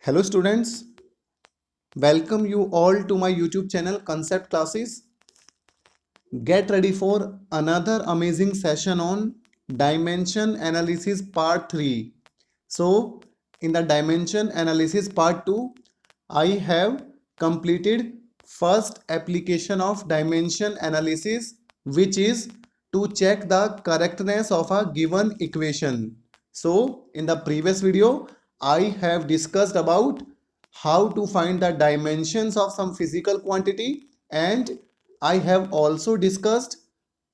Hello students, welcome you all to my YouTube channel Concept Classes. Get ready for another amazing session on Dimension Analysis Part 3. So, in the Dimension Analysis Part 2, I have completed first application of dimension analysis, which is to check the correctness of a given equation. So, in the previous video, I have discussed about how to find the dimensions of some physical quantity, and I have also discussed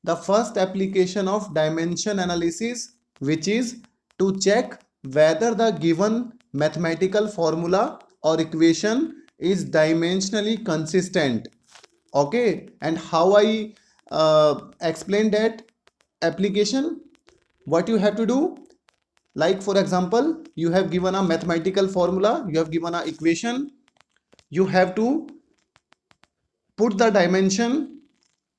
the first application of dimension analysis, which is to check whether the given mathematical formula or equation is dimensionally consistent. Okay, and how I explain that application? What you have to do, like for example, you have given a mathematical formula, you have given a equation, you have to put the dimension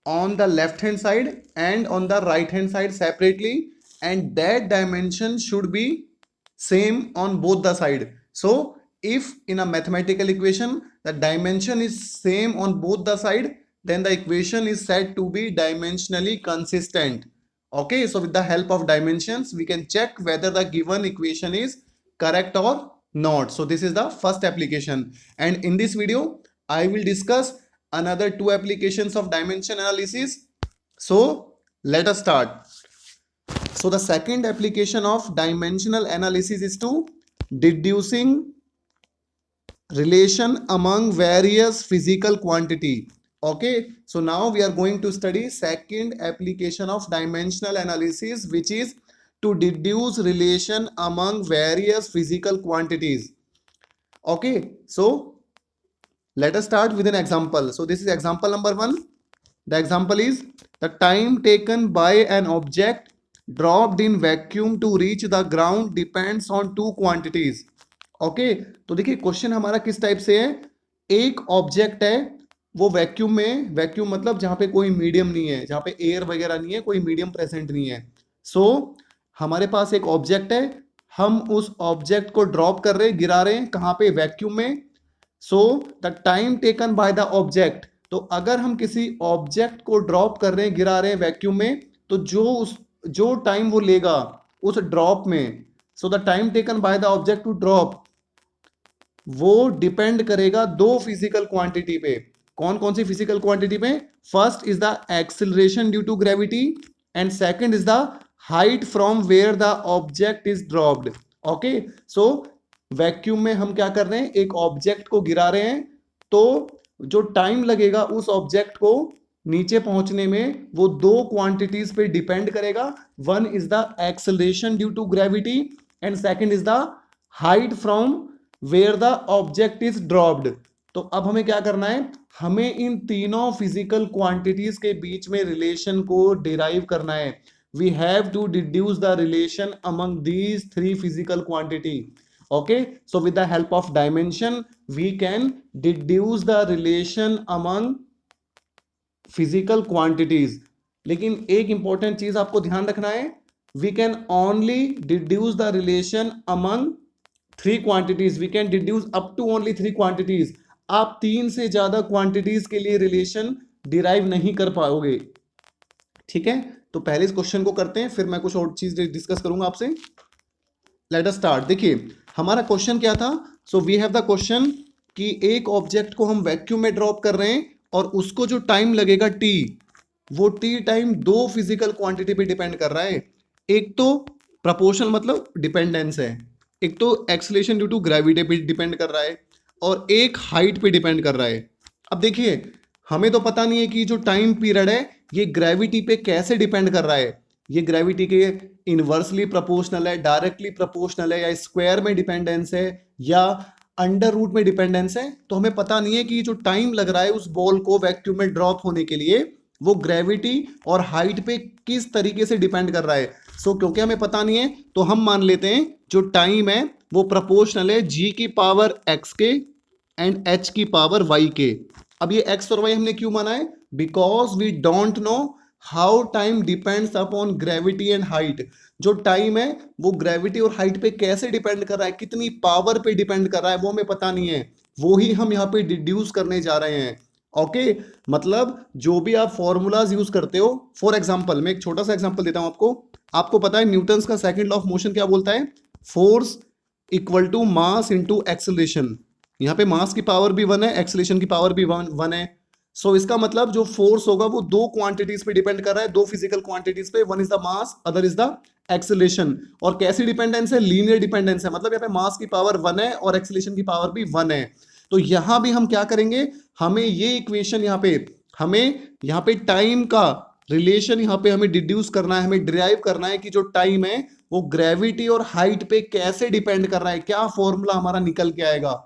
on the left hand side and on the right hand side separately, and that dimension should be same on both the side. So if in a mathematical equation the dimension is same on both the side, then the equation is said to be dimensionally consistent. Okay, so with the help of dimensions we can check whether the given equation is correct or not. So this is the first application, and in this video I will discuss another two applications of dimension analysis. So let us start. So the second application of dimensional analysis is to deducing relation among various physical quantity. Okay, so now we are going to study second application of dimensional analysis, which is to deduce relation among various physical quantities. Okay, so let us start with an example. So this is example number 1. The example is the time taken by an object dropped in vacuum to reach the ground depends on two quantities. Okay, तो देखिए question हमारा किस type से है. एक object है, वो vacuum में, वैक्यूम मतलब जहां पे कोई मीडियम नहीं है, जहां पे एयर वगैरह नहीं है, कोई मीडियम प्रेजेंट नहीं है. सो हमारे पास एक ऑब्जेक्ट है, हम उस ऑब्जेक्ट को ड्रॉप कर रहे हैं, गिरा रहे हैं कहां पे, वैक्यूम में. So the time taken by the object, तो अगर हम किसी ऑब्जेक्ट को ड्रॉप कर रहे हैं, गिरा रहे हैं वैक्यूम में, तो जो टाइम वो लेगा उस ड्रॉप में, so the time taken by the object to drop, वो डिपेंड करेगा दो फिजिकल क्वांटिटी पे. कौन कौन सी फिजिकल क्वांटिटी पे? First is the acceleration due to gravity, and second is the height from where the object is dropped. Okay, so vacuum में हम क्या कर रहे हैं, एक ऑब्जेक्ट को गिरा रहे हैं, तो जो टाइम लगेगा उस ऑब्जेक्ट को नीचे पहुंचने में, वो दो क्वांटिटीज पे डिपेंड करेगा. One is the acceleration due to gravity, and second is the height from where the object is dropped. तो अब हमें क्या करना है, हमें इन तीनों फिजिकल क्वांटिटीज के बीच में रिलेशन को डिराइव करना है. We have to deduce the relation among these three physical quantity. Okay, so with the help of dimension we can deduce the relation among physical quantities. लेकिन एक इंपॉर्टेंट चीज आपको ध्यान रखना है, we can only deduce the relation among three quantities. We can deduce up to only three quantities. आप तीन से ज्यादा क्वांटिटीज के लिए रिलेशन डिराइव नहीं कर पाओगे. ठीक है, तो पहले इस क्वेश्चन को करते हैं, फिर मैं कुछ और चीज डिस्कस करूंगा आपसे. Let us start. देखिए हमारा क्वेश्चन क्या था. So we have the question कि एक ऑब्जेक्ट को हम वैक्यूम में ड्रॉप कर रहे हैं, और उसको जो टाइम लगेगा टी, वो टी टाइम दो फिजिकल क्वांटिटी पे डिपेंड कर रहा है. एक तो प्रपोर्शनल मतलब डिपेंडेंस है, एक तो एक्सेलरेशन ड्यू टू ग्रेविटी पे डिपेंड कर रहा है, और एक हाइट पे डिपेंड कर रहा है. अब देखिए हमें तो पता नहीं है कि जो टाइम पीरियड है ये ग्रेविटी पे कैसे डिपेंड कर रहा है. ये ग्रेविटी के इनवर्सली प्रोपोर्शनल है, डायरेक्टली प्रोपोर्शनल है, या स्क्वायर में डिपेंडेंस है, या अंडर रूट में डिपेंडेंस है. तो हमें पता नहीं है कि जो टाइम लग रहा है उस बॉल को वैक्यूम में ड्रॉप होने के लिए, वो ग्रेविटी और हाइट पे किस तरीके से डिपेंड कर रहा है. सो क्योंकि हमें पता नहीं है, तो हम मान लेते हैं जो टाइम है वो प्रोपोर्शनल है जी की पावर एक्स के एंड एच की पावर वाई के. अब ये एक्स और वाई हमने क्यों माना है? Because we don't know how time depends upon gravity and height. जो टाइम है वो ग्रेविटी और हाइट पे कैसे डिपेंड कर रहा है, कितनी पावर पे डिपेंड कर रहा है वो हमें पता नहीं है, वो ही हम यहाँ पे डिड्यूस करने जा रहे हैं। ओके, मतलब जो भी आप फॉर्मूलाज यूज करते हो, फॉर एग्जांपल मैं एक छोटा सा एग्जांपल देता हूं आपको। आपको पता है न्यूटन्स का सेकंड लॉ ऑफ मोशन क्या बोलता है, force equal to mass into acceleration. यहाँ पे मास की पावर भी 1 है, एक्सेलरेशन की पावर भी 1 है। सो इसका मतलब जो फोर्स होगा वो दो क्वांटिटीज पे डिपेंड कर रहा है, दो फिजिकल क्वांटिटीज पे, one is the mass, other is the acceleration. और कैसी डिपेंडेंस है, लीनियर डिपेंडेंस है, मतलब यहाँ पे मास की पावर 1 है और एक्सेलरेशन की पावर भी 1 है। तो यहां भी हम क्या करेंगे, हमें ये इक्वेशन हमें यहाँ पे टाइम का रिलेशन यहाँ पे हमें डिड्यूस करना है, हमें डिराइव करना है कि जो टाइम है वो ग्रेविटी और हाइट पे कैसे डिपेंड कर रहा है, क्या फॉर्मूला हमारा निकल के आएगा।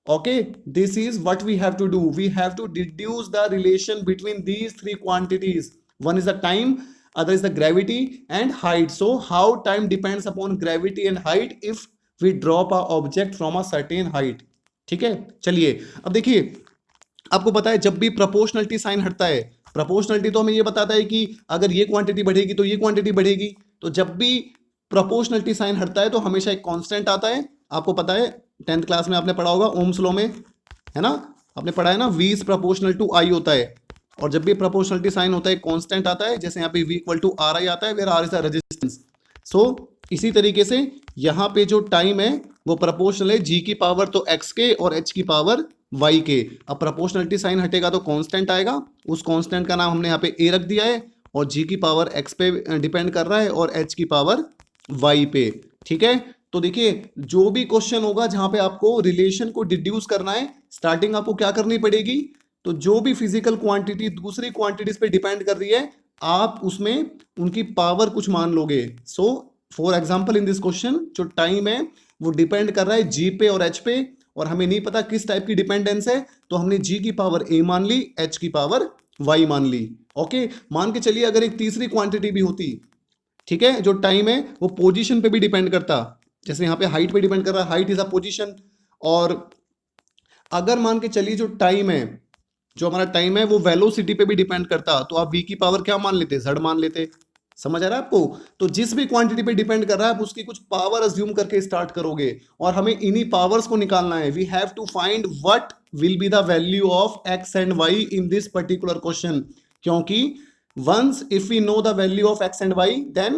okay, this is what we have to do, we have to deduce the relation between these three quantities, one is the time, other is the gravity and height. So how time depends upon gravity and height if we drop a object from a certain height। ठीक है, चलिए अब देखिए, आपको पता है जब भी प्रोपोर्शनलिटी साइन हटता है, प्रोपोर्शनलिटी तो हमें ये बताता है कि अगर ये क्वांटिटी बढ़ेगी तो ये क्वांटिटी बढ़ेगी, तो जब भी प्रोपोर्शनलिटी साइन हटता है तो हमेशा एक कांस्टेंट आता है। आपको पता है 10th क्लास में आपने पढ़ा होगा ओम्स लॉ में, है ना, आपने पढ़ा है ना, V is proportional to I होता है, और जब भी प्रोपोर्शनलिटी साइन होता है कांस्टेंट आता है, जैसे यहाँ पे V equal to R I आता है, where R is the resistance. So इसी तरीके से यहाँ पे जो टाइम है वो प्रोपोर्शनल है G की पावर तो X के और H की पावर Y के। अब प्रोपोर्शनलिटी साइन हटेगा तो कांस्टेंट आएगा, उस कांस्टेंट का नाम हमने यहाँ पे A रख दिया है, और G की पावर X पे डिपेंड कर रहा है और H की पावर Y पे। ठीक है, तो देखिए जो भी क्वेश्चन होगा जहां पे आपको रिलेशन को डिड्यूस करना है, स्टार्टिंग आपको क्या करनी पड़ेगी, तो जो भी फिजिकल क्वांटिटी दूसरी क्वांटिटीज पे डिपेंड कर रही है, आप उसमें उनकी पावर कुछ मान लोगे। So for example in this question जो टाइम है वो डिपेंड कर रहा है जी पे और एच पे, और हमें नहीं पता किस टाइप की डिपेंडेंस है, तो हमने जी की पावर ए मान ली, एच की पावर वाई मान ली। ओके, मान के चलिए अगर एक तीसरी क्वांटिटी भी होती, ठीक है, जो टाइम है वो पोजीशन पे भी डिपेंड करता, जैसे यहाँ पे हाइट पे डिपेंड कर रहा है, हाइट इज अ पोजीशन। और अगर मान के चलिए जो टाइम है, जो हमारा टाइम है वो वेलोसिटी पे भी डिपेंड करता, तो आप v की पावर क्या मान लेते, z मान लेते। समझ आ रहा है आपको, तो जिस भी क्वांटिटी पे डिपेंड कर रहा है आप उसकी कुछ पावर अज्यूम करके स्टार्ट करोगे, और हमें इन्हीं पावर्स को निकालना है। We have to find what will be the value of x and y in this particular question, क्योंकि once if we know the value of x and y, then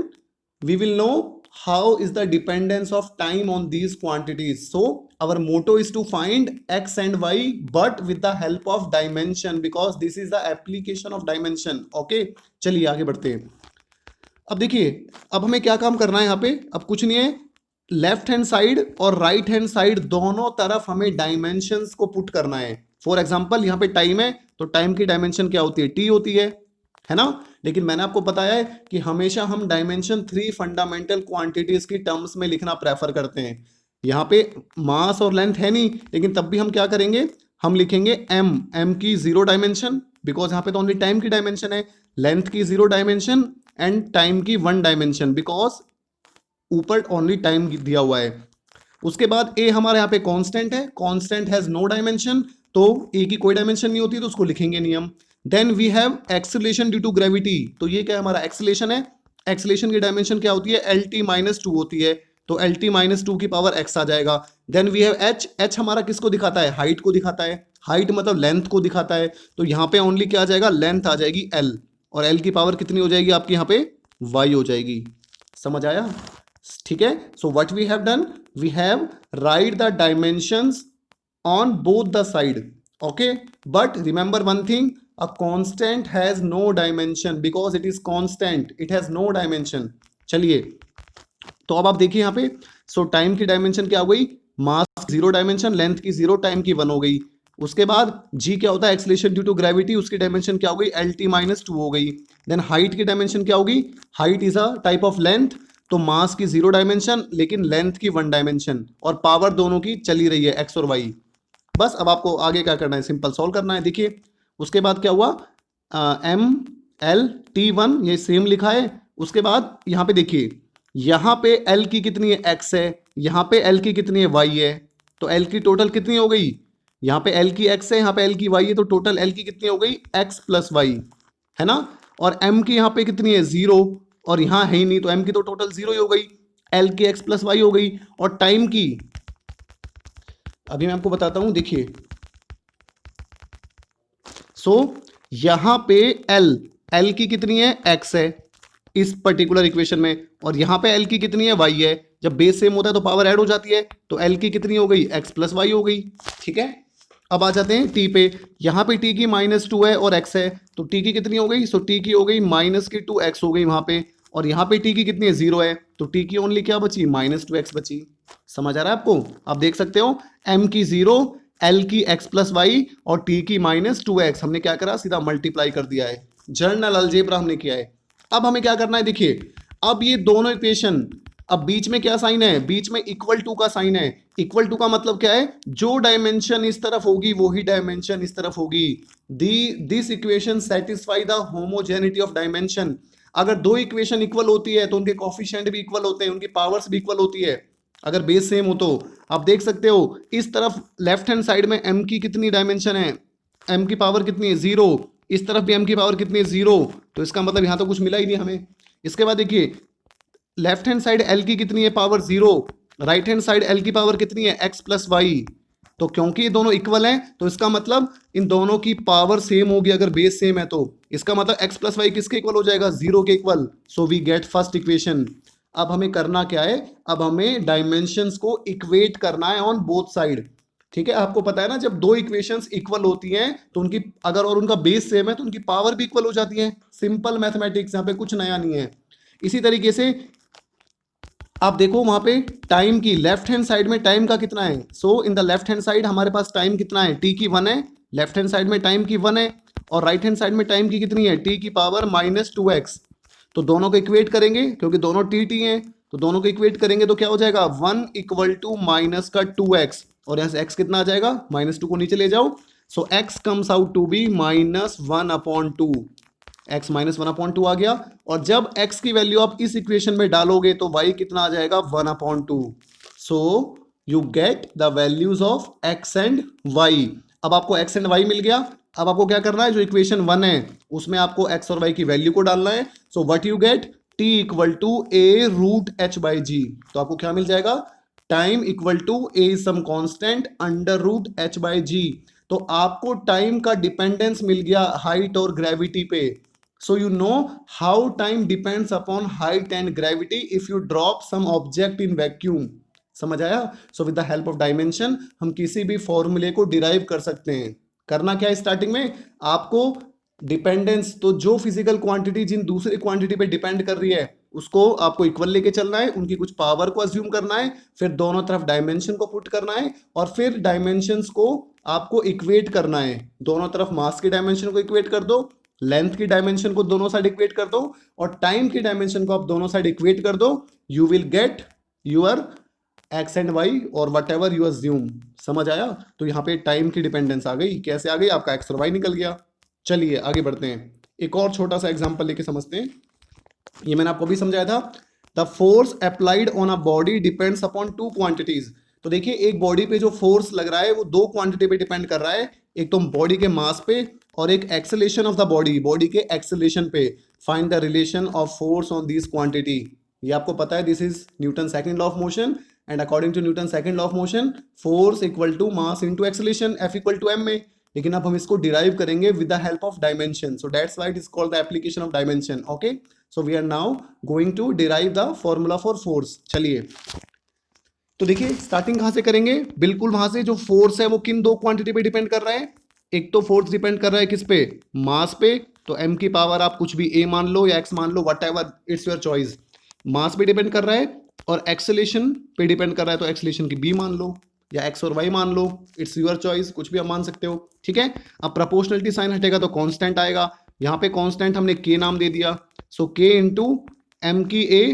we will know how is the dependence of time on these quantities. So our motto is to find x and y but with the help of dimension, because this is the application of dimension। okay, चलिए आगे बढ़ते हैं। अब देखिए अब हमें क्या काम करना है यहाँ पे, अब कुछ नहीं है, लेफ्ट हैंड साइड और राइट हैंड साइड दोनों तरफ हमें डायमेंशंस को पुट करना है। फॉर एग्जांपल यहाँ पे टाइम है तो टाइम की डायमेंशन क्या होती है, टी होती है ना, लेकिन मैंने आपको बताया है कि हमेशा हम डायमेंशन 3 फंडामेंटल क्वांटिटीज की टर्म्स में लिखना प्रेफर करते हैं। यहाँ पे मास और लेंथ है नहीं, लेकिन तब भी हम क्या करेंगे, हम लिखेंगे एम की 0 डायमेंशन, बिकॉज यहाँ पे तो ओनली टाइम की डायमेंशन है, लेंथ की 0 डायमेंशन एंड टाइम की 1 डायमेंशन, बिकॉज ऊपर ओनली टाइम दिया हुआ है। उसके बाद ए हमारे यहाँ पे कांस्टेंट है, कांस्टेंट हैज नो डायमेंशन, तो ए की कोई डायमेंशन नहीं होती तो उसको लिखेंगे नहीं हम। Then we have acceleration due to gravity, तो ये क्या है हमारा एक्सेलरेशन है, एक्सेलरेशन की डायमेंशन क्या होती है, एल टी माइनस 2 होती है, तो एल टी माइनस 2 की पावर एक्स आ जाएगा। Then we have H, H हमारा किसको दिखाता है, हाइट को दिखाता है, हाइट मतलब लेंथ को दिखाता है, तो यहाँ पे ओनली क्या आ जाएगा, लेंथ आ जाएगी एल, और एल की पावर कितनी हो जाएगी आपकी यहाँ पे, वाई हो जाएगी। समझ आया, ठीक है। So what we have done, we have write the dimensions on both the side, okay, but remember one thing, a constant has no dimension because it is constant, it has no dimension। चलिए तो अब आप देखिए यहाँ पे, सो time की dimension क्या हो गई, मास 0 डायमेंशन, लेंथ की 0, टाइम की 1 हो गई। उसके बाद g क्या होता है, एक्सेलरेशन ड्यू टू ग्रेविटी, उसकी डायमेंशन क्या हो गई, एल टी माइनस 2 हो गई। देन हाइट की डायमेंशन क्या होगी, height is a type of length, तो मास की 0 डायमेंशन लेकिन लेंथ की 1 डायमेंशन, और पावर दोनों की चली रही है एक्स और वाई। बस अब आपको आगे क्या करना है, सिंपल सॉल्व करना है। देखिए उसके बाद क्या हुआ, एम एल टी 1 ये सेम लिखा है। उसके बाद यहाँ पे देखिए, यहाँ पे एल की कितनी है, एक्स है, यहाँ पे एल की कितनी है, वाई है, तो एल की टोटल कितनी हो गई, यहाँ पे एल की एक्स है, यहाँ पे एल की वाई है, तो टोटल एल की कितनी हो गई, एक्स प्लस वाई, है ना। और एम की यहाँ पे कितनी है, 0, और यहाँ है ही नहीं, तो m की तो टोटल 0 ही हो गई, l की x प्लस वाई हो गई, और टाइम की अभी मैं आपको बताता हूं, देखिए। सो यहां पे l की कितनी है, x है इस पर्टिकुलर इक्वेशन में, और यहां पे l की कितनी है, y है। जब बेस सेम होता है तो पावर ऐड हो जाती है, तो l की कितनी हो गई, x प्लस वाई हो गई। ठीक है, अब आ जाते हैं t पे। यहां पे t की -2 है और x है, तो t की कितनी हो गई, सो t की हो गई -2x हो गई वहां पे, और यहां पे t की कितनी है, 0 है, तो t की ओनली क्या बची, -2x बची। समझ आ रहा है आपको, आप देख सकते हो m की 0, l की x प्लस वाई और t की -2x, हमने क्या करा, सीधा मल्टीप्लाई कर दिया है, जर्नल अलजेब्रा हमने किया है। अब हमें क्या करना है, देखिए अब ये दोनों इक्वेशन, अब बीच में क्या साइन है, बीच में इक्वल टू का साइन है। इक्वल टू का मतलब क्या है, जो डायमेंशन इस तरफ होगी वही डायमेंशन इस तरफ होगी। This equation satisfy the homogeneity of dimension. अगर दो इक्वेशन इक्वल होती है तो उनके कोफिशिएंट भी इक्वल होते हैं, उनकी पावर्स भी इक्वल होती है, अगर बेस सेम हो तो। आप देख सकते हो इस तरफ लेफ्ट हैंड साइड में m की कितनी डायमेंशन है, m की पावर कितनी है, 0, इस तरफ भी m की पावर कितनी है, 0, तो इसका मतलब यहां तो कुछ मिला ही नहीं हमें। इसके बाद देखिए लेफ्ट हैंड साइड l की कितनी है, power 0, right hand side l की पावर कितनी है, x प्लस वाई। तो क्योंकि ये दोनों इक्वल हैं तो इसका मतलब इन दोनों की पावर सेम होगी, अगर बेस सेम है तो इसका मतलब x प्लस वाई किसके इक्वल हो जाएगा, 0 के इक्वल। So we get first equation. अब हमें करना क्या है, अब हमें डायमेंशंस को इक्वेट करना है ऑन बोथ साइड। ठीक है, आपको पता है ना, जब दो इक्वेशंस इक्वल होती हैं तो उनकी अगर और उनका बेस सेम है तो उनकी पावर भी इक्वल हो जाती है। सिंपल मैथमेटिक्स, यहाँ पे कुछ नया नहीं है। इसी तरीके से आप देखो वहां पे टाइम की लेफ्ट हैंड साइड में टाइम का कितना है, so in the left hand side हमारे पास टाइम कितना है, t की 1 है, लेफ्ट हैंड साइड में टाइम की 1 है, और राइट हैंड साइड में टाइम की कितनी है, t की पावर -2x। तो दोनों को इक्वेट करेंगे क्योंकि दोनों t हैं, तो दोनों को इक्वेट करेंगे तो क्या हो जाएगा, 1 इक्वल टू माइनस का 2x, और यहाँ से x कितना आ जाएगा, -2 को नीचे ले जाओ, so x comes out to be -1/2, x -1/2 आ गया। और जब x की वैल्यू आप इस इक्वेशन में डालोगे तो y कितना आ जाएगा, 1/2। So you get the values of x and y। अब आपको x एंड y मिल गया। अब आपको क्या करना है, जो इक्वेशन 1 है उसमें आपको x और y की वैल्यू को डालना है। So what you get, t equal to a√h/g। तो आपको क्या मिल जाएगा, time equal to a some constant √h/g। तो आपको टाइम का डिपेंडेंस मिल गया हाइट और ग्रेविटी पे। So you know how time depends upon height and gravity if you drop some object in vacuum. समझ आया? So with the help of dimension हम किसी भी फॉर्मूले को डिराइव कर सकते हैं। करना क्या है स्टार्टिंग में, आपको डिपेंडेंस, तो जो फिजिकल क्वांटिटी जिन दूसरी क्वांटिटी पे डिपेंड कर रही है उसको आपको इक्वल लेके चलना है, उनकी कुछ पावर को अज्यूम करना है, फिर दोनों तरफ डायमेंशन को पुट करना है, और फिर डायमेंशंस को आपको इक्वेट करना है। दोनों तरफ मास की डायमेंशन को इक्वेट कर दो, लेंथ की डायमेंशन को दोनों साइड इक्वेट कर दो, और टाइम की डायमेंशन को आप दोनों साइड इक्वेट कर दो, you will get your x and y और वट एवर यू अज्यूम। समझ आया? तो यहाँ पे टाइम की डिपेंडेंस आ गई। कैसे आ गई, आपका एक्स और वाई निकल गया। चलिए आगे बढ़ते हैं, एक और छोटा सा एग्जाम्पल लेके समझते हैं। ये मैंने आपको भी समझाया था, the force applied on a body depends upon two quantities. तो देखिए एक बॉडी पे जो फोर्स लग रहा है वो दो क्वांटिटी पे डिपेंड कर रहा है, एक तो बॉडी के मास पे और एक acceleration of the body, body के एक्सेलेरेशन पे। Find the relation of force on this quantity. ये आपको पता है, this is Newton second law of motion, and according to Newton second law of motion force equal to mass into acceleration, F equal to m में। लेकिन अब हम इसको derive करेंगे with the help of dimension, so that's why it is called the application of dimension. Okay, so we are now going to derive the formula for force. चलिए तो देखिए starting कहां से करेंगे, बिल्कुल वहां से जो फोर्स है वो किन दो क्वांटिटी पे डिपेंड कर रहा है। एक तो फोर्स डिपेंड कर रहा है किस पे, मास पे, तो m की पावर आप कुछ भी a मान लो या x मान लो, whatever it's your choice. Mass पे डिपेंड कर रहा है, और एक्सेलेरेशन पे डिपेंड कर रहा है, तो एक्सेलेरेशन की b मान लो या x और y मान लो, इट्स योर चॉइस, कुछ भी आप मान सकते हो। ठीक है, अब प्रोपोर्शनलिटी साइन हटेगा तो कांस्टेंट आएगा, यहाँ पे कांस्टेंट हमने k नाम दे दिया, सो k इंटू m की a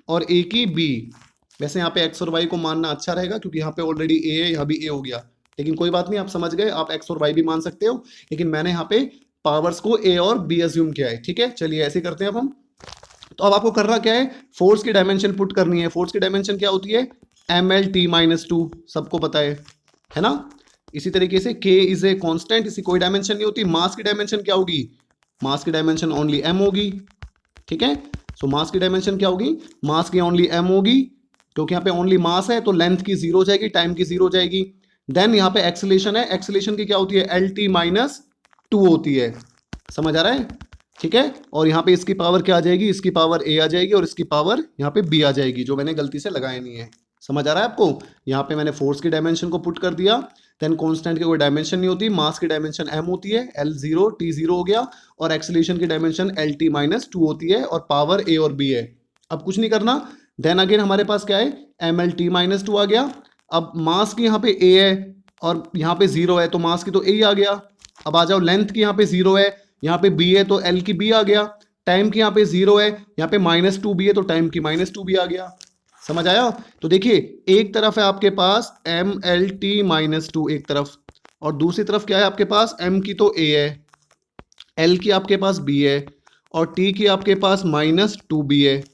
और a की b। वैसे यहाँ पे x और y को मानना अच्छा रहेगा क्योंकि यहाँ पे ऑलरेडी a है, यहाँ भी a हो गया, लेकिन कोई बात नहीं, आप समझ गए, आप x और y भी मान सकते हो, लेकिन मैंने यहाँ पे पावर्स को a और b अज्यूम किया है। ठीक है, चलिए ऐसे करते हैं अब हम। तो अब आपको करना क्या है, फोर्स की डायमेंशन पुट करनी है। फोर्स की डायमेंशन क्या होती है, mlt-2, सबको पता है ना। इसी तरीके से k इज ए कांस्टेंट, इसकी कोई डायमेंशन नहीं होती। मास की डायमेंशन क्या होगी, मास की डायमेंशन ओनली m होगी। ठीक है, सो मास की डायमेंशन क्या होगी, मास की ओनली m होगी, क्योंकि यहाँ पे ओनली मास है तो लेंथ की 0 हो जाएगी, टाइम की 0 हो जाएगी। देन यहाँ पे एक्सेलेरेशन है, एक्सेलेरेशन की क्या होती है, LT-2 होती है। समझ आ रहा है, ठीक है। और यहाँ पे इसकी पावर क्या आ जाएगी, इसकी पावर a आ जाएगी और इसकी पावर यहाँ पे b आ जाएगी, जो मैंने गलती से लगाया नहीं है। समझ आ रहा है आपको, यहाँ पे मैंने फोर्स की डायमेंशन को पुट कर दिया। देन कांस्टेंट की कोई डायमेंशन नहीं होती, मास की डायमेंशन m होती है, L0 T0 हो गया, और एक्सेलेरेशन की डायमेंशन LT-2 होती है, और पावर a और b है। अब कुछ नहीं करना। देन अगेन हमारे पास क्या है, MLT-2 आ गया। अब मास की यहाँ पे a है और यहाँ पे 0 है, तो मास की तो a ही आ गया। अब आ जाओ, लेंथ की यहाँ पे 0 है, यहाँ पे b है तो L की b आ गया। टाइम की यहाँ पे 0 है, यहाँ पे -2b है तो टाइम की -2b आ गया। समझ आया। तो देखिए, एक तरफ है आपके पास MLT-2 एक तरफ, और दूसरी तरफ क्या है आपके पास, m की तो a है, L की आपके पास b है, और t की आपके पास -2b है।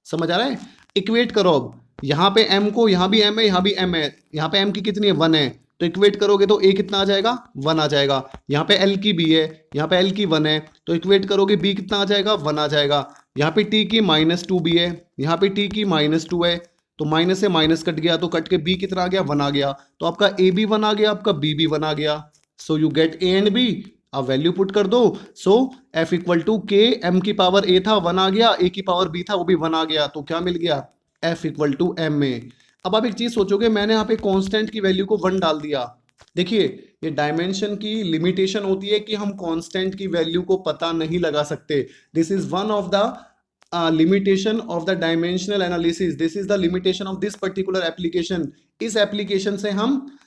समझ आ रहा है। इक्वेट करो, अब यहाँ पे m को, यहाँ भी m है, यहाँ भी m है, यहाँ पे m की कितनी है, 1 है, तो इक्वेट करोगे तो a कितना आ जाएगा, 1 आ जाएगा। यहाँ पे L की b है, यहाँ पे L की 1 है, तो इक्वेट करोगे b कितना आ जाएगा, 1 आ जाएगा। यहाँ पे t की -2b है, यहाँ पे t की -2 है, तो माइनस से माइनस कट गया, तो कट के b कितना आ गया, 1 आ गया। तो आपका a भी 1 आ गया, आपका b भी 1 आ गया। So you get a and b। अब वैल्यू पुट कर दो। सो F इक्वल टू के, m की पावर a था 1 आ गया, a की पावर b था वो भी 1 आ गया, तो क्या मिल गया, F इक्वल टू m में। अब आप एक चीज सोचोगे, मैंने यहाँ पे कांस्टेंट की वैल्यू को 1 डाल दिया। देखिए, ये डायमेंशन की लिमिटेशन होती है कि हम कांस्टेंट की वैल्यू को पता नहीं लगा सकते। This is one of the limitation of the dimensional analysis. This is the limitation of this particular application. इस एप्लीकेशन से हम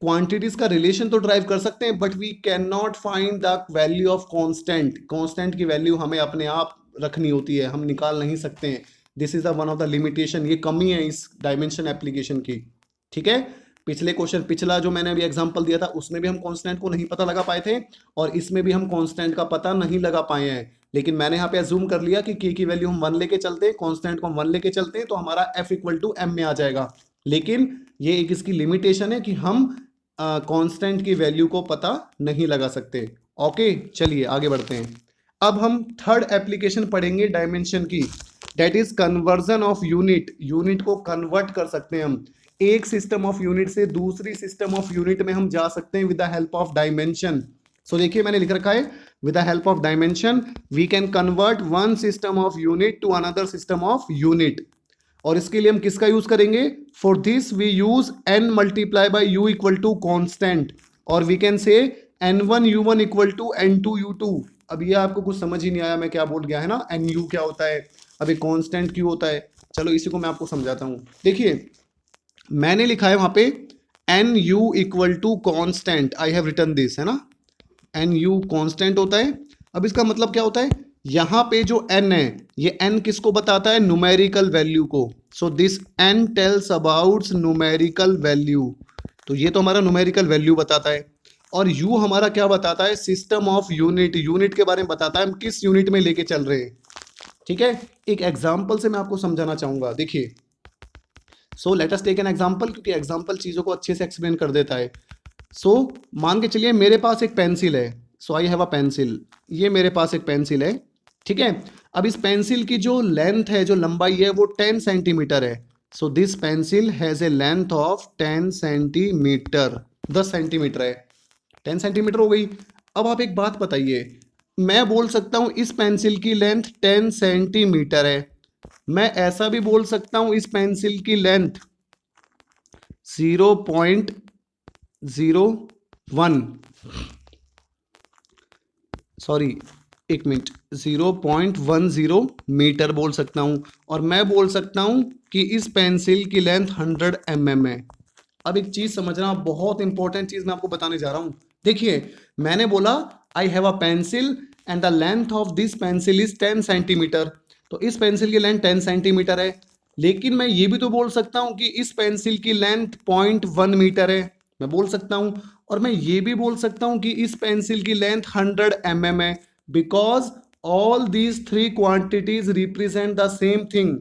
क्वांटिटीज का रिलेशन तो ड्राइव कर सकते हैं, but we can not find the value of constant. Constant की value हमें अपने आप रखनी होती है, हम निकाल नहीं सकते हैं। This is the one of the limitation, ये कमी है इस डायमेंशन एप्लीकेशन की, ठीक है। पिछले क्वेश्चन, पिछला जो मैंने अभी एग्जांपल दिया था, उसमें भी हम कांस्टेंट को नहीं पता लगा पाए थे, और इसमें भी हम कांस्टेंट का पता नहीं लगा पाए हैं। लेकिन मैंने यहाँ पे अज्यूम कर लिया कि k की वैल्यू हम 1 लेके चलते हैं, कांस्टेंट को हम 1 लेके चलते हैं, तो हमारा F इक्वल टू m में आ जाएगा। लेकिन ये एक इसकी लिमिटेशन है कि हम कांस्टेंट की वैल्यू को पता नहीं लगा सकते। ओके, चलिए आगे बढ़ते हैं। अब हम थर्ड एप्लीकेशन पढ़ेंगे डायमेंशन की, that is conversion of unit. Unit को कन्वर्ट कर सकते हैं हम, एक सिस्टम ऑफ यूनिट से दूसरी सिस्टम ऑफ यूनिट में हम जा सकते हैं with the help of dimension. So देखिए, मैंने लिख रखा है, with the help of dimension we can convert one system of unit to another system of unit. और इसके लिए हम किसका यूज करेंगे, for this we use n multiply by u equal to constant, और we can say n1 u1 equal to n2 u2। अब ये आपको कुछ समझ ही नहीं आया मैं क्या बोल गया है ना, nu क्या होता है, अभी कांस्टेंट क्यों होता है, चलो इसी को मैं आपको समझाता हूँ। देखिए, मैंने लिखा है वहां पे nu equal to constant, I have written this, है ना, nu कॉन्स्टेंट होता है। अब इसका मतलब क्या होता है, यहां पे जो n है, ये n किसको बताता है, न्यूमेरिकल वैल्यू को। So this n tells about numerical value, तो ये तो हमारा न्यूमेरिकल वैल्यू बताता है। और u हमारा क्या बताता है, सिस्टम ऑफ यूनिट, यूनिट के बारे में बताता है, हम किस यूनिट में लेके चल रहे हैं, ठीक है। एक एग्जाम्पल से मैं आपको समझाना चाहूंगा। देखिए, so let us take an example, क्योंकि एग्जाम्पल चीजों को अच्छे से एक्सप्लेन कर देता है। सो मान के चलिए मेरे पास एक पेंसिल है, सो आई हैव अ पेंसिल, ये मेरे पास एक पेंसिल है, ठीक है। अब इस पेंसिल की जो लेंथ है, जो लंबाई है, वो 10 सेंटीमीटर है। So this pencil has a length of 10 centimetre, 10 centimetre है, 10 सेंटीमीटर हो गई। अब आप एक बात बताइए, मैं बोल सकता हूं इस पेंसिल की लेंथ 10 सेंटीमीटर है, मैं ऐसा भी बोल सकता हूं इस पेंसिल की लेंथ 0.01, सॉरी एक मिनट, 0.10 मीटर बोल सकता हूं, और मैं बोल सकता हूं कि इस पेंसिल की लेंथ 100 mm है। अब एक चीज समझना, बहुत इंपॉर्टेंट चीज मैं आपको बताने जा रहा हूं। देखिए, मैंने बोला I have a pencil and the length of this pencil is 10 centimetre, तो इस पेंसिल की लेंथ 10 सेंटीमीटर है। लेकिन मैं ये भी तो बोल सकता हूं कि इस पेंसिल की लेंथ 0.1 मीटर है, मैं बोल सकता हूं। और मैं ये भी बोल सकता हूं कि इस पेंसिल की लेंथ 100 mm है, because all these three quantities represent the same thing.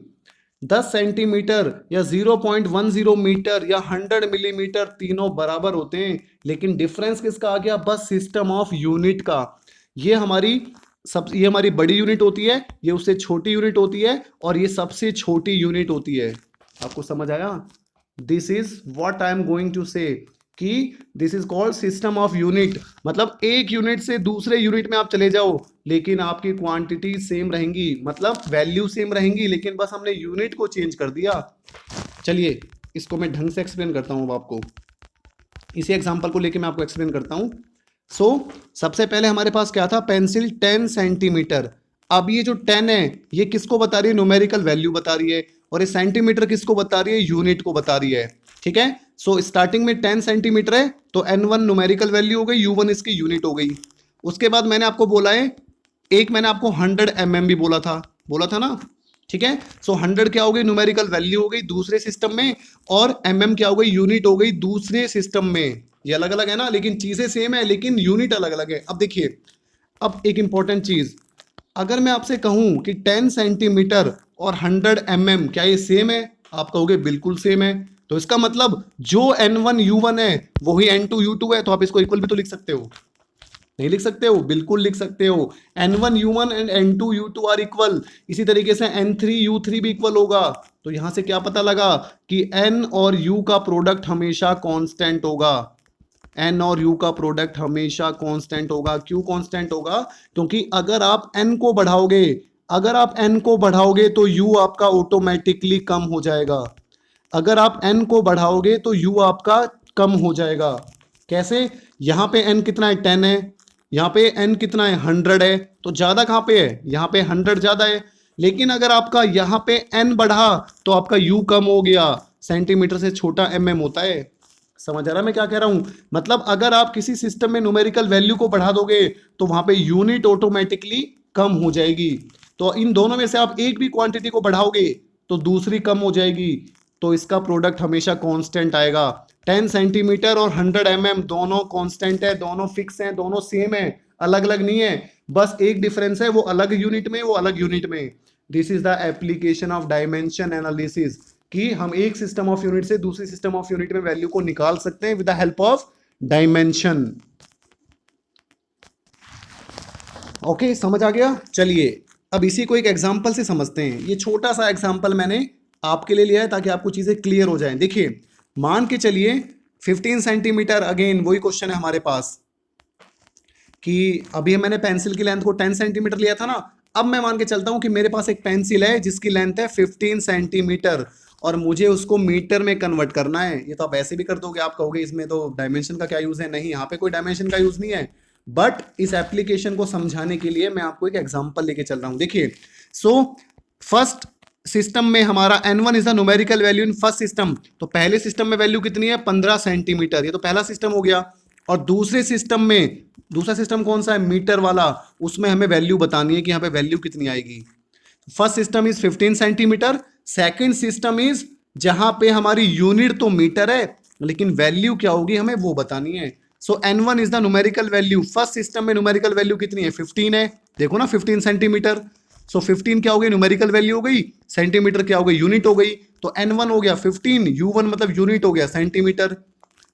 10 centimetre या 0.10 मीटर या 100 मिलीमीटर तीनों बराबर होते हैं, लेकिन डिफरेंस किसका आ गया, बस सिस्टम ऑफ यूनिट का। ये हमारी सब ये हमारी बड़ी यूनिट होती है, ये उससे छोटी यूनिट होती है, और ये सबसे छोटी यूनिट होती है। आपको समझ आया? This is what I am going to say कि this is called system of unit. मतलब एक यूनिट से दूसरे यूनिट में आप चले जाओ, लेकिन आपकी क्वांटिटी सेम रहेंगी, मतलब वैल्यू सेम रहेंगी, लेकिन बस हमने यूनिट को चेंज कर दिया। चलिए इसको मैं ढंग से एक्सप्लेन करता हूं आपको, इसी एग्जांपल को लेके मैं आपको एक्सप्लेन करता हूं। सबसे पहले हमारे पास क्या था, पेंसिल 10 सेंटीमीटर। अब ये जो 10 है ये किसको बता रही है, न्यूमेरिकल वैल्यू बता रही है, और ये सेंटीमीटर किसको बता रही है, यूनिट को बता रही है। ठीक है, स्टार्टिंग में 10 सेंटीमीटर है तो n1 न्यूमेरिकल वैल्यू हो गई, u1 इसकी यूनिट हो गई। उसके बाद मैंने आपको बोला है, एक मैंने आपको 100 mm भी बोला था ना। ठीक है, 100 क्या हो गई, न्यूमेरिकल वैल्यू हो गई दूसरे सिस्टम में, और mm क्या हो गई, यूनिट हो गई दूसरे सिस्टम में। ये अलग अलग है ना, लेकिन चीजें सेम है, लेकिन यूनिट अलग अलग है। अब देखिए, अब एक इंपॉर्टेंट चीज, अगर मैं आपसे कहूं कि 10 सेंटीमीटर और 100 mm क्या ये सेम है, आप कहोगे बिल्कुल सेम है। तो इसका मतलब जो n1 u1 है वही n2 u2 है, तो आप इसको इक्वल भी तो लिख सकते हो। नहीं लिख सकते हो? बिल्कुल लिख सकते हो। n1 u1 and n2 u2 are equal. इसी तरीके से n3 u3 भी इक्वल होगा। तो यहां से क्या पता लगा कि n और u का प्रोडक्ट हमेशा कांस्टेंट होगा। n और u का प्रोडक्ट हमेशा कांस्टेंट होगा। क्यों कांस्टेंट होगा? क्योंकि अगर आप n को बढ़ाओगे, तो u आपका ऑटोमेटिकली कम हो जाएगा। अगर आप n को बढ़ाओगे तो u आपका कम हो जाएगा। कैसे? यहां पे n कितना है, 10 है, यहाँ पे n कितना है, 100 है, तो ज्यादा कहां पे है, यहाँ पे 100 ज्यादा है। लेकिन अगर आपका यहाँ पे n बढ़ा तो आपका u कम हो गया, सेंटीमीटर से छोटा mm होता है। समझ आ रहा मैं क्या कह रहा हूं? मतलब अगर आप किसी सिस्टम में न्यूमेरिकल वैल्यू को बढ़ा दोगे तो वहां पे यूनिट ऑटोमेटिकली कम हो जाएगी। तो इन दोनों में से आप एक भी क्वांटिटी को बढ़ाओगे तो दूसरी कम हो जाएगी, तो इसका प्रोडक्ट हमेशा कांस्टेंट आएगा। 10 सेंटीमीटर और 100 mm दोनों कांस्टेंट है, दोनों फिक्स हैं, दोनों सेम है, अलग अलग नहीं है। बस एक डिफरेंस है, वो अलग यूनिट में, वो अलग यूनिट में। This is the application of dimension analysis, कि हम एक सिस्टम ऑफ यूनिट से दूसरी सिस्टम ऑफ यूनिट में वैल्यू को निकाल सकते हैं with the help of dimension. Okay, समझ आ गया? चलिए अब इसी को एक एग्जांपल से समझते हैं। ये छोटा सा एग्जांपल मैंने आपके लिए लिया है ताकि आपको चीजें क्लियर हो जाएं। देखिए, मान के चलिए 15 सेंटीमीटर, अगेन वही क्वेश्चन है हमारे पास कि अभी मैंने पेंसिल की लेंथ को 10 सेंटीमीटर लिया था ना। अब मैं मान के चलता हूं कि मेरे पास एक पेंसिल है जिसकी लेंथ है 15 सेंटीमीटर, और मुझे उसको मीटर में कन्वर्ट करना है। ये तो आप ऐसे भी कर दोगे, आप कहोगे इसमें तो डायमेंशन का क्या यूज है। नहीं, यहाँ पे कोई डायमेंशन का यूज नहीं है, बट इस एप्लीकेशन को समझाने के लिए मैं आपको एक एग्जांपल लेके चल रहा हूं। देखिए, फर्स्ट सिस्टम में हमारा n1 is the numerical value in first system. तो पहले सिस्टम में वैल्यू कितनी है, 15 सेंटीमीटर। ये तो पहला सिस्टम हो गया। और दूसरे सिस्टम में, दूसरा सिस्टम कौन सा है, मीटर वाला, उसमें हमें वैल्यू बतानी है कि यहाँ पे वैल्यू कितनी आएगी। First system is 15 centimetre. Second system is जहां पे हमारी यूनिट तो मीटर है, लेकिन वैल्यू क्या होगी हमें वो बतानी है। सो n1 is the numerical value. First system में न्यूमेरिकल वैल्यू कितनी है, 15 है। देखो ना, 15 सेंटीमीटर। सो 15 क्या हो गई, न्यूमेरिकल वैल्यू हो गई, सेंटीमीटर क्या हो गई, यूनिट हो गई। तो n1 हो गया 15, u1 मतलब यूनिट हो गया सेंटीमीटर।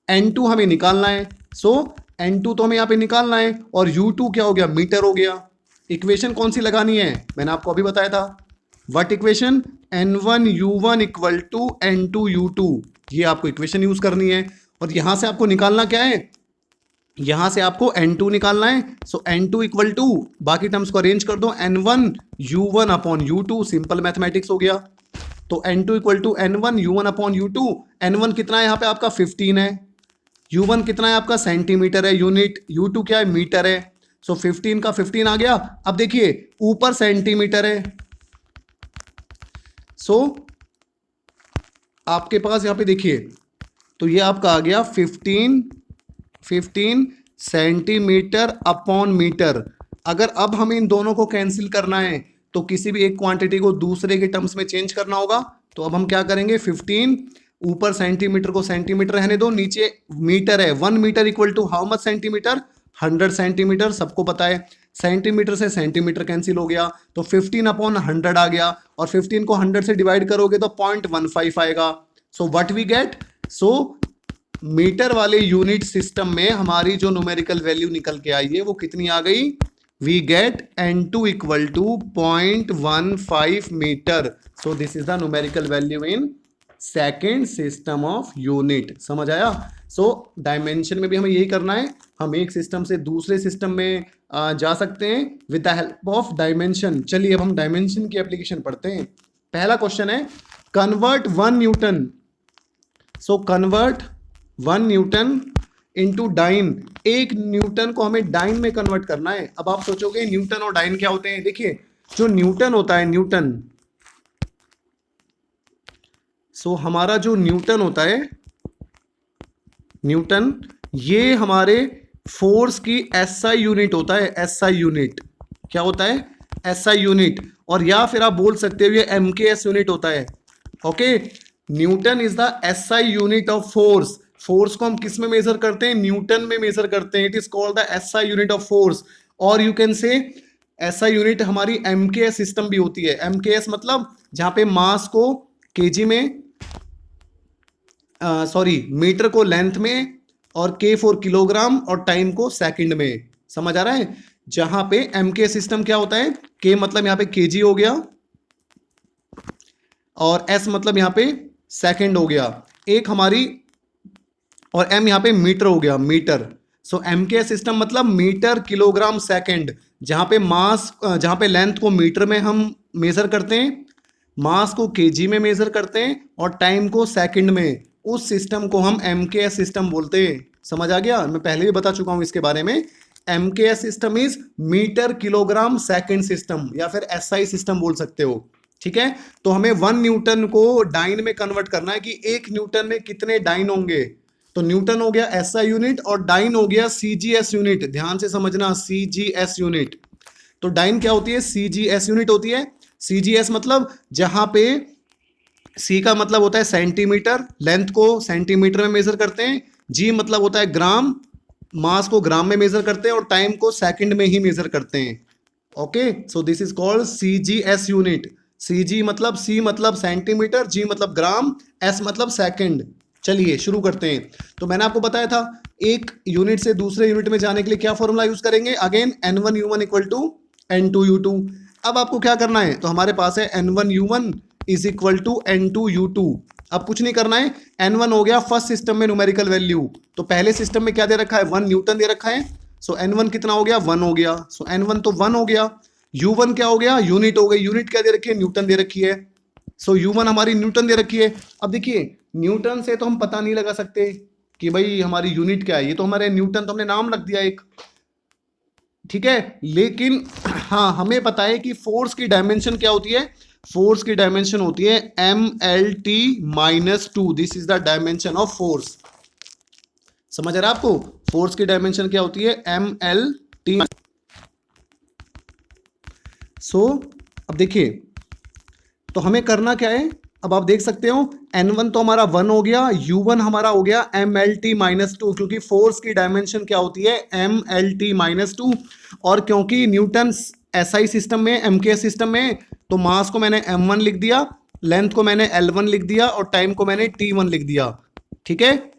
n2 हमें निकालना है, सो n2 तो हमें यहाँ पे निकालना है, और u2 क्या हो गया, मीटर हो गया। इक्वेशन कौन सी लगानी है, मैंने आपको अभी बताया था। What equation, n1 u1 equal to n2 u2, ये आपको इक्वेशन यूज करनी है। और यहां से आपको निकालना क्या है, यहां से आपको n2 निकालना है। सो n2 इक्वल टू, बाकी टर्म्स को अरेंज कर दो, n1 u1 upon u2, simple mathematics हो गया। तो n2 equal to n1 u1 upon u2। n1 कितना है यहाँ पे आपका, 15 है। u1 कितना है आपका, सेंटीमीटर है यूनिट। u2 क्या है, मीटर है। सो 15 का 15 आ गया। अब देखिए, ऊपर सेंटीमीटर है, सो आपके पास यहां पे देखिए, तो ये आपका आ गया 15 सेंटीमीटर अपॉन मीटर। अगर अब हमें इन दोनों को कैंसिल करना है तो किसी भी एक क्वांटिटी को दूसरे के टर्म्स में चेंज करना होगा। तो अब हम क्या करेंगे, 15 ऊपर सेंटीमीटर को सेंटीमीटर रहने दो, नीचे मीटर है। 1 metre equal to how much centimetre, 100 centimetre, सबको पता है। सेंटीमीटर से सेंटीमीटर कैंसिल हो गया, तो 15 अपॉन 100 आ गया, और 15 को 100 से डिवाइड करोगे तो 0.15 आएगा। So what we get, so metre वाले यूनिट सिस्टम में हमारी जो न्यूमेरिकल वैल्यू निकल के आई है वो कितनी आ गई, we get N2 equal to 0.15 meter. So this is the numerical value in second system of unit. समझ आया? सो डायमेंशन में भी हमें यही करना है. हम एक सिस्टम से दूसरे सिस्टम में जा सकते हैं with the help of dimension. चलिए अब हम डायमेंशन की एप्लीकेशन पढ़ते हैं. पहला क्वेश्चन है convert 1 newton. So convert 1 newton into dyne. एक न्यूटन को हमें डाइन में कन्वर्ट करना है. अब आप सोचोगे न्यूटन और डाइन क्या होते हैं? देखिए जो न्यूटन होता है, न्यूटन, सो हमारा जो न्यूटन होता है, न्यूटन, ये हमारे फोर्स की एसआई यूनिट होता है. एसआई यूनिट क्या होता है? SI unit. और या फिर आप बोल सकते हो ये एमकेएस यूनिट होता है. Okay, Newton is the SI unit of force. Force को हम किस में मेजर करते हैं? न्यूटन में मेजर करते हैं. It is called the SI unit of force. और you can say SI unit हमारी एमकेएस सिस्टम भी होती है. एमकेएस मतलब जहां पे मास को केजी में, मीटर को लेंथ में, और के फॉर किलोग्राम, और टाइम को सेकंड में. समझ आ रहा है? जहां पे एमके सिस्टम क्या होता है? के मतलब यहां पे केजी हो गया, और एस मतलब यहां पे सेकंड हो गया एक हमारी, और एम यहां पे मीटर हो गया, मीटर. सो एमके सिस्टम मतलब मीटर किलोग्राम सेकंड. जहां पे मास, जहां पे लेंथ को मीटर में हम मेजर करते हैं, मास को केजी में मेजर करते हैं, और टाइम को सेकंड में. उस सिस्टम को हम एमकेएस सिस्टम बोलते हैं. समझ आ गया? मैं पहले भी बता चुका हूं इसके बारे में. MKS system is metre kilogram second system, या फिर एसआई सिस्टम बोल सकते हो. ठीक है? तो हमें 1 न्यूटन को डाइन में कन्वर्ट करना है कि 1 न्यूटन में कितने डाइन होंगे. तो न्यूटन हो गया एसआई यूनिट, और डाइन हो गया सीजीएस यूनिट. ध्यान से समझना, सीजीएस यूनिट. तो डाइन क्या होती है? सीजीएस यूनिट होती है. सीजीएस मतलब जहां पे सी का मतलब होता है सेंटीमीटर, लेंथ को सेंटीमीटर में मेजर करते हैं. जी मतलब होता है ग्राम, मास को ग्राम में मेजर करते हैं, और टाइम को सेकंड में ही मेजर करते हैं. Okay, so this is called CGS unit. CG मतलब, सी मतलब सेंटीमीटर, जी मतलब ग्राम, एस मतलब सेकंड. चलिए शुरू करते हैं. तो मैंने आपको बताया था एक यूनिट से दूसरे यूनिट में जाने के लिए क्या फॉर्मूला यूज करेंगे? Again N1U1 equal to N2U2. अब आपको क्या करना है? तो हमारे पास है N1U1 is equal to N2U2. अब कुछ नहीं करना है. N1 हो गया फर्स्ट सिस्टम में न्यूमेरिकल वैल्यू. तो पहले सिस्टम में क्या दे रखा है? 1 न्यूटन दे रखा है. सो N1 कितना हो गया? 1 हो गया. सो N1 तो 1 हो गया. U1 क्या हो गया? यूनिट हो गई. यूनिट क्या दे रखी है? न्यूटन दे रखी है. सो U1 हमारी न्यूटन दे रखी है. अब देखिए न्यूटन से तो हम पता नहीं लगा सकते कि भाई हमारी यूनिट क्या है. ये तो हमारे न्यूटन, तो हमने नाम रख दिया एक. ठीक है, लेकिन हाँ हमें पता है कि फोर्स की डायमेंशन क्या होती है. फोर्स की डायमेंशन होती है MLT-2. This is the dimension of force. समझ आ रहा है आपको? फोर्स की डायमेंशन क्या होती है? MLT. सो अब देखिए, तो हमें करना क्या है? अब आप देख सकते हो N1 तो हमारा 1 हो गया, U1 हमारा हो गया MLT-2, क्योंकि फोर्स की डायमेंशन क्या होती है? MLT-2. और क्योंकि न्यूटन एसआई सिस्टम में, एमकेएस सिस्टम में, तो मास को मैंने M1 लिख दिया, लेंथ को मैंने L1 लिख दिया, और टाइम को मैंने T1 लिख दिया. ठीक है?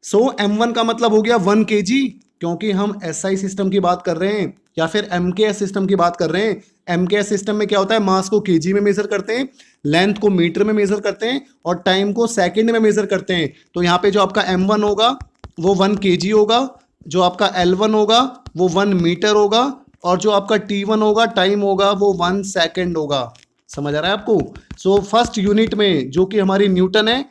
सो M1 का मतलब हो गया 1 kg, क्योंकि हम एसआई सिस्टम की बात कर रहे हैं, या फिर एमकेएस सिस्टम की बात कर रहे हैं. एमकेएस सिस्टम में क्या होता है? मास को केजी में मेजर करते हैं, लेंथ को मीटर में मेजर करते हैं, और टाइम को सेकंड में मेजर करते हैं. तो यहाँ पे जो आपका M1 होगा वो 1 kg होगा, जो आपका L1 होगा वो 1 मीटर होगा, और जो आपका T1 होगा, टाइम होगा, वो 1 सेकेंड होगा. समझ आ रहा है आपको? सो फर्स्ट यूनिट में जो कि हमारी न्यूटन है,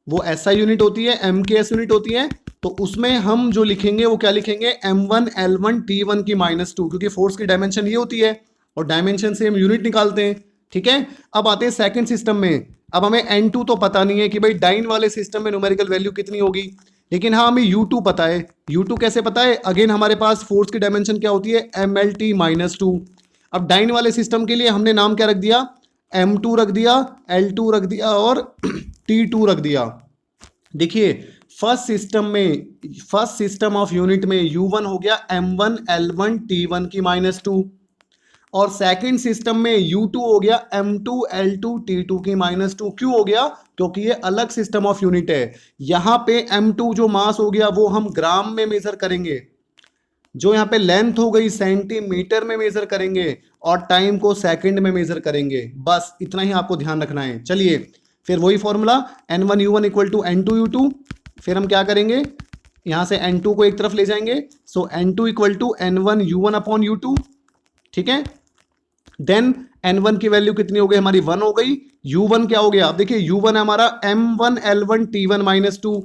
वो एसआई यूनिट होती है, एमकेएस यूनिट होती है. तो उसमें हम जो लिखेंगे वो क्या लिखेंगे? M1 L1 T1 की -2, क्योंकि फोर्स की डायमेंशन ये होती है, और डायमेंशन से हम यूनिट निकालते हैं. ठीक है? अब आते हैं सेकंड सिस्टम में. अब हमें N2 तो पता नहीं है कि भाई डाइन वाले सिस्टम में न्यूमेरिकल वैल्यू कितनी होगी, लेकिन हाँ हमें U2 पता है. U2 कैसे पता है? अगेन हमारे पास फोर्स की डायमेंशन क्या होती है? MLT-2. अब डाइन वाले सिस्टम के लिए हमने नाम क्या रख दिया? M2 रख दिया, L2 रख दिया, और T2 रख दिया. देखिए फर्स्ट सिस्टम ऑफ यूनिट में U1 हो गया M1 L1 T1 की -2, और सेकंड सिस्टम में U2 हो गया M2 L2 T2 की -2. क्यों हो गया? क्योंकि ये अलग सिस्टम ऑफ यूनिट है. यहां पे M2 जो मास हो गया वो हम ग्राम में मेजर करेंगे, जो यहाँ पे लेंथ हो गई सेंटीमीटर में मेजर करेंगे और टाइम को सेकंड में मेजर करेंगे, बस इतना ही आपको ध्यान रखना है। चलिए फिर वही formula N1U1 equal to N2U2, फिर हम क्या करेंगे, यहाँ से N2 को एक तरफ ले जाएंगे, सो N2 equal to N1U1 upon U2, ठीक है। देन N1 की वैल्यू कितनी हो गई हमारी, 1 हो गई। U1 क्या हो गया, अब देखिए U1 है हमारा M1L1 T1 माइनस 2,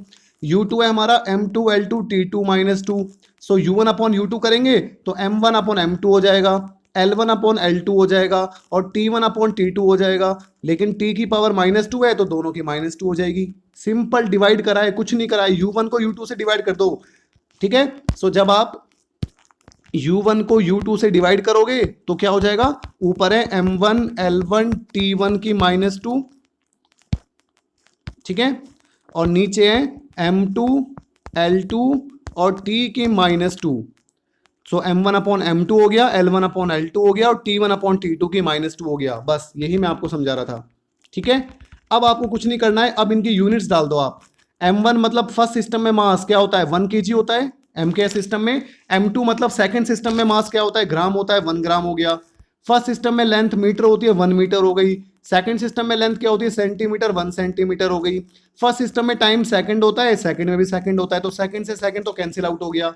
U2 है हमारा M2L2 T2 माइनस 2। सो U1 अपॉन U2 करेंगे तो M1 अपॉन M2 हो जाएगा, L1 अपॉन L2 हो जाएगा और T1 अपॉन T2 हो जाएगा। लेकिन T की पावर -2 है तो दोनों की -2 हो जाएगी। सिंपल, डिवाइड करा है, कुछ नहीं करा है, U1 को U2 से डिवाइड कर दो, ठीक है। सो जब आप U1 को U2 से डिवाइड करोगे तो क्या हो जाएगा, ऊपर है M1L1 T1 की -2, ठीक है, और नीचे है M2L2 और T की -2। सो M1 अपॉन M2 हो गया, L1 अपॉन L2 हो गया और T1 अपॉन T2 की -2 हो गया। बस यही मैं आपको समझा रहा था, ठीक है। अब आपको कुछ नहीं करना है, अब इनकी यूनिट्स डाल दो आप। M1 मतलब फर्स्ट सिस्टम में मास क्या होता है, 1 kg होता है MK सिस्टम में। M2 मतलब सेकंड सिस्टम में मास क्या होता है, ग्राम होता है, 1 ग्राम हो गया। फर्स्ट सिस्टम में लेंथ मीटर होती है, 1 मीटर हो गई। सेकंड सिस्टम में लेंथ क्या होती है, सेंटीमीटर, 1 सेंटीमीटर हो गई। फर्स्ट सिस्टम में टाइम सेकंड होता है, सेकंड में भी सेकंड होता है, तो सेकंड से सेकंड तो कैंसिल आउट हो गया।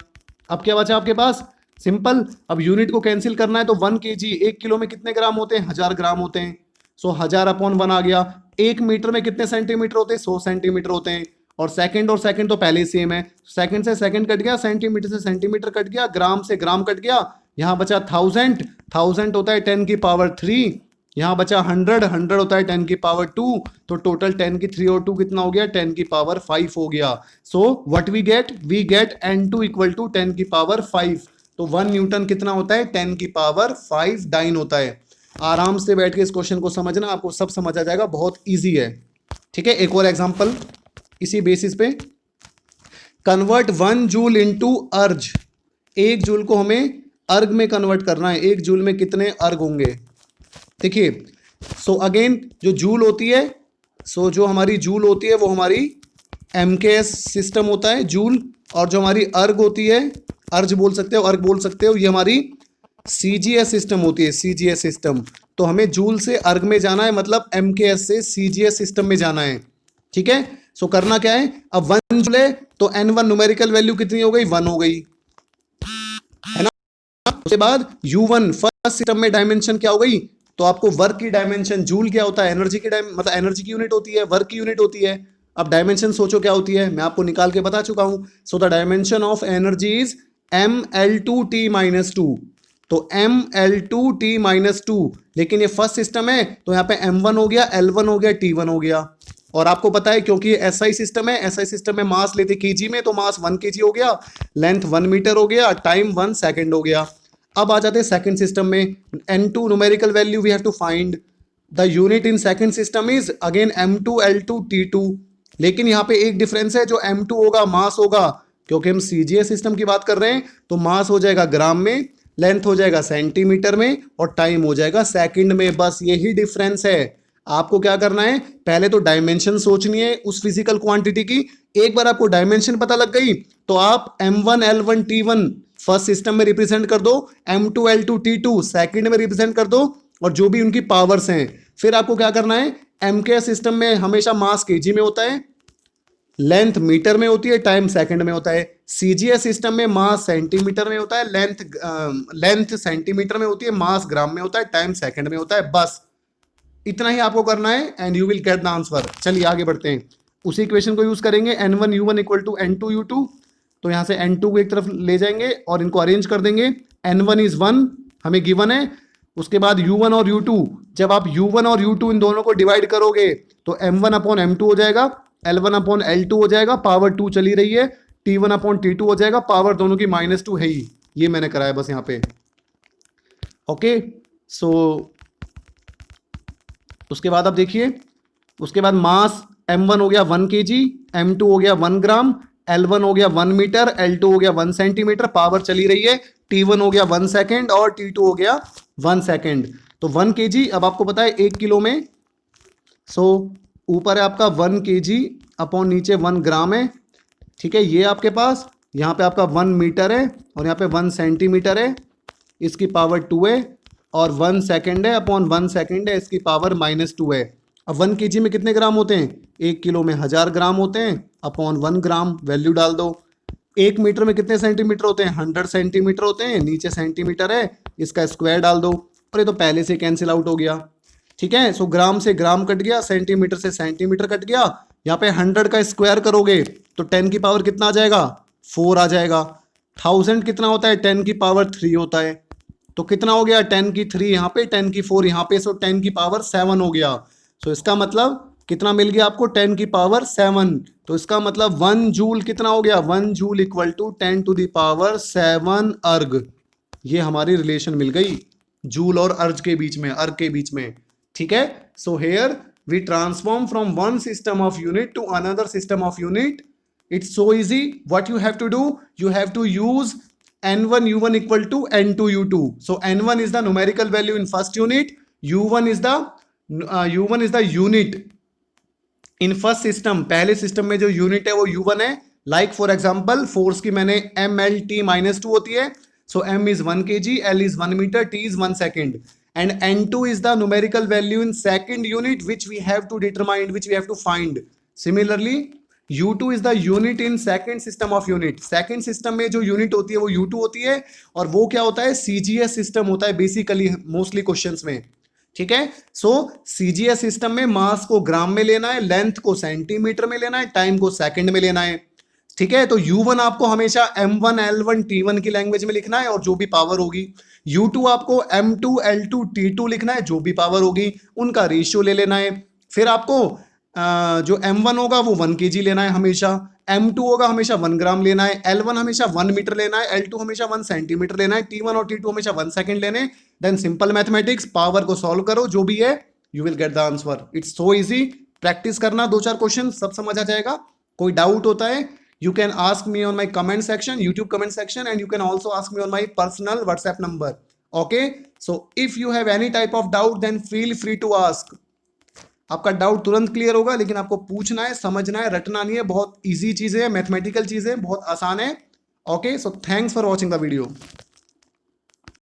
अब क्या बचा आपके पास, सिंपल, अब यूनिट को कैंसिल करना है तो 1 kg, 1 किलो में कितने ग्राम होते हैं, 1000 ग्राम होते हैं। सो 1000 अपॉन 1 आ गया। 1 मीटर में कितने सेंटीमीटर होते हैं, 100 सेंटीमीटर होते हैं। और सेकंड तो पहले ही सेम है, सेकंड से सेकंड कट गया, सेंटीमीटर से सेंटीमीटर कट गया, ग्राम से ग्राम कट गया। यहाँ बचा 1000, 1000 होता है 10 की पावर 3। यहाँ बचा 100, 100 होता है 10 की पावर 2। तो टोटल 10 की 3 और 2 कितना हो गया, 10 की पावर 5 हो गया। So what we get N2 equal to 10 की पावर 5। तो 1 न्यूटन कितना होता है, 10 की पावर 5 डाइन होता है। आराम से बैठ के इस क्वेश्चन को समझना, आपको सब समझ आ जाएगा, बहुत इजी है, ठीक है। एक और एग्जांपल इसी बेसिस पे, कन्वर्ट 1 जूल इनटू अर्ज। 1 जूल को हमें अर्ग में कन्वर्ट करना है। 1 जूल में कितने अर्ग होंगे, देखिए। सो अगेन जो जूल होती है, सो जो हमारी जूल होती है वो हमारी MKS सिस्टम होता है जूल, और जो हमारी अर्ग होती है, अर्ज बोल सकते हो, अर्ग बोल सकते हो, ये हमारी CGS सिस्टम होती है, CGS सिस्टम। तो हमें जूल से अर्ग में जाना है, मतलब MKS से CGS सिस्टम में जाना है, ठीक है। सो करना क्या है, अब 1 जूल है तो N1 न्यूमेरिकल वैल्यू कितनी हो गई, 1 हो गई, है ना। उसके बाद U1 फर्स्ट सिस्टम में डायमेंशन क्या हो गई, तो आपको वर्क की डायमेंशन, जूल क्या होता है, एनर्जी की मतलब एनर्जी की यूनिट होती है, वर्क की यूनिट होती है। अब डायमेंशन सोचो क्या होती है, मैं आपको निकाल के बता चुका हूं। So the dimension of energy is ML2T-2। तो ML2T-2, लेकिन ये फर्स्ट सिस्टम है तो यहाँ पे M1 हो गया, L1 हो गया, T1 हो गया। और आपको पता है क्योंकि ये SI सिस्टम है, SI सिस्टम में मास लेते केजी में, तो मास 1 kg हो गया, लेंथ 1 मीटर हो गया, टाइम 1 सेकेंड हो गया। अब आ जाते हैं सेकंड सिस्टम में। N2 numerical value we have to find. The unit in second system is again M2L2 T2। लेकिन यहाँ पे एक डिफरेंस है, जो M2 होगा मास होगा, क्योंकि हम CGS सिस्टम की बात कर रहे हैं, तो मास हो जाएगा ग्राम में, लेंथ हो जाएगा सेंटीमीटर में और टाइम हो जाएगा सेकंड में। बस यही डिफरेंस है। आपको क्या करना है, पहले तो डायमेंशन सोचनी है उस फिजिकल क्वांटिटी की। एक बार आपको डायमेंशन पता लग गई तो आप M1L1 T1 फर्स्ट सिस्टम में रिप्रेजेंट कर दो, M2L2 T2 सेकंड में रिप्रेजेंट कर दो, और जो भी उनकी पावर्स हैं। फिर आपको क्या करना है, MK सिस्टम में हमेशा मास केजी में होता है, लेंथ मीटर में होती है, टाइम सेकंड में होता है। CGS सिस्टम में मास सेंटीमीटर में होता है, लेंथ सेंटीमीटर में होती है, मास ग्राम में होता है, टाइम सेकंड में होता है। बस इतना ही आपको करना है and you will get the answer. चलिए आगे बढ़ते हैं, उसी इक्वेशन को यूज करेंगे, N1U1 इक्वल टू N2U2। तो यहां से N2 को एक तरफ ले जाएंगे और इनको अरेंज कर देंगे। N1 इज 1 हमें गिवन है। उसके बाद U1 और U2, जब आप U1 और U2 इन दोनों को डिवाइड करोगे तो M1 अपॉन M2 हो जाएगा, L1 अपॉन L2 हो जाएगा, पावर 2 चली रही है, T1 अपॉन T2 हो जाएगा, पावर दोनों की -2 है ही। ये मैंने कराया बस यहाँ पे, ओके। सो उसके बाद आप देखिए, उसके बाद मास M1 हो गया 1 kg, M2 हो गया 1 ग्राम, L1 हो गया 1 मीटर, L2 हो गया 1 सेंटीमीटर, पावर चली रही है, T1 हो गया 1 सेकेंड और T2 हो गया 1 सेकेंड। तो 1 kg, अब आपको पता है 1 किलो में, सो ऊपर है आपका 1 kg अपॉन नीचे 1 ग्राम है, ठीक है, ये आपके पास। यहाँ पे आपका 1 मीटर है और यहाँ पे 1 सेंटीमीटर है, इसकी पावर 2 है, और 1 सेकेंड है अपॉन 1 सेकेंड है, इसकी पावर -2 है। अब 1 kg में कितने ग्राम होते हैं? 1 किलो में 1000 ग्राम होते हैं, अपॉन 1 ग्राम वैल्यू डाल दो। 1 मीटर में कितने सेंटीमीटर होते हैं? 100 सेंटीमीटर होते हैं, नीचे सेंटीमीटर है, इसका स्क्वायर डाल दो, और ये तो पहले से कैंसिल आउट हो गया। ठीक है, सो ग्राम से ग्राम कट गया, सेंटीमीटर से सेंटीमीटर कट गया। यहाँ पे 100 का स्क्वायर करोगे तो 10 की पावर कितना आ जाएगा? 4 आ जाएगा। 1000 कितना होता है? 10 की पावर 3 होता है। तो कितना हो गया? 10 की 3 यहाँ पे, 10 की 4 यहाँ पे, सो 10 की पावर 7 हो गया। सो इसका मतलब कितना मिल गया आपको? 10 की पावर 7। तो इसका मतलब 1 जूल कितना हो गया? 1 joule equal to 10 to the power 7 erg. ये हमारी रिलेशन मिल गई जूल और अर्ज के बीच में, अर्ग के बीच में। ठीक है, so here we transform from one system of unit to another system of unit. It's so easy. What you have to do, you have to use n1 u1 equal to n2 u2. So n1 is the numerical value in first unit, u1 is the unit in first system. पहले system में जो unit है वो u1 है. Like for example force की मैंने mlt -2 होती है. So m is 1 kg, l is 1 meter, t is 1 second. And n2 is the numerical value in second unit which we have to determine, which we have to find. Similarly, U2 is the unit in second system of unit. Second system में जो unit होती है वो U2 होती है, और वो क्या होता है? CGS सिस्टम होता है बेसिकली मोस्टली क्वेश्चंस में. ठीक है, सो CGS सिस्टम में मास को ग्राम में लेना है, लेंथ को सेंटीमीटर में लेना है, टाइम को सेकंड में लेना है. ठीक है, तो U1 आपको हमेशा M1 L1 T1 की लैंग्वेज में लिखना है और जो भी पावर होगी. U2 आपको M2 L2 T2 लिखना है, जो भी पावर होगी उनका रेशियो ले लेना है. फिर आपको जो M1 होगा वो 1 kg लेना है हमेशा, M2 होगा हमेशा 1 ग्राम लेना है, L1 हमेशा 1 मीटर लेना है, L2 हमेशा 1 सेंटीमीटर लेना है, T1 और T2 हमेशा 1 सेकंड लेने. देन सिंपल मैथमेटिक्स, पावर को सॉल्व करो, जो भी है you will get the answer. It's so easy. Practice करना, 2-4 क्वेश्चन, सब समझ आ जाएगा. कोई डाउट होता है you can ask me on my comment section, YouTube comment section, and you can also ask me on my personal WhatsApp number. Okay, so if you have any type of doubt then feel free to ask. आपका doubt तुरंत clear होगा, लेकिन आपको पूछना है, समझना है, रटना नहीं है. बहुत इजी चीजें है, मैथमेटिकल चीजें, बहुत आसान है. Okay, so thanks for watching the video.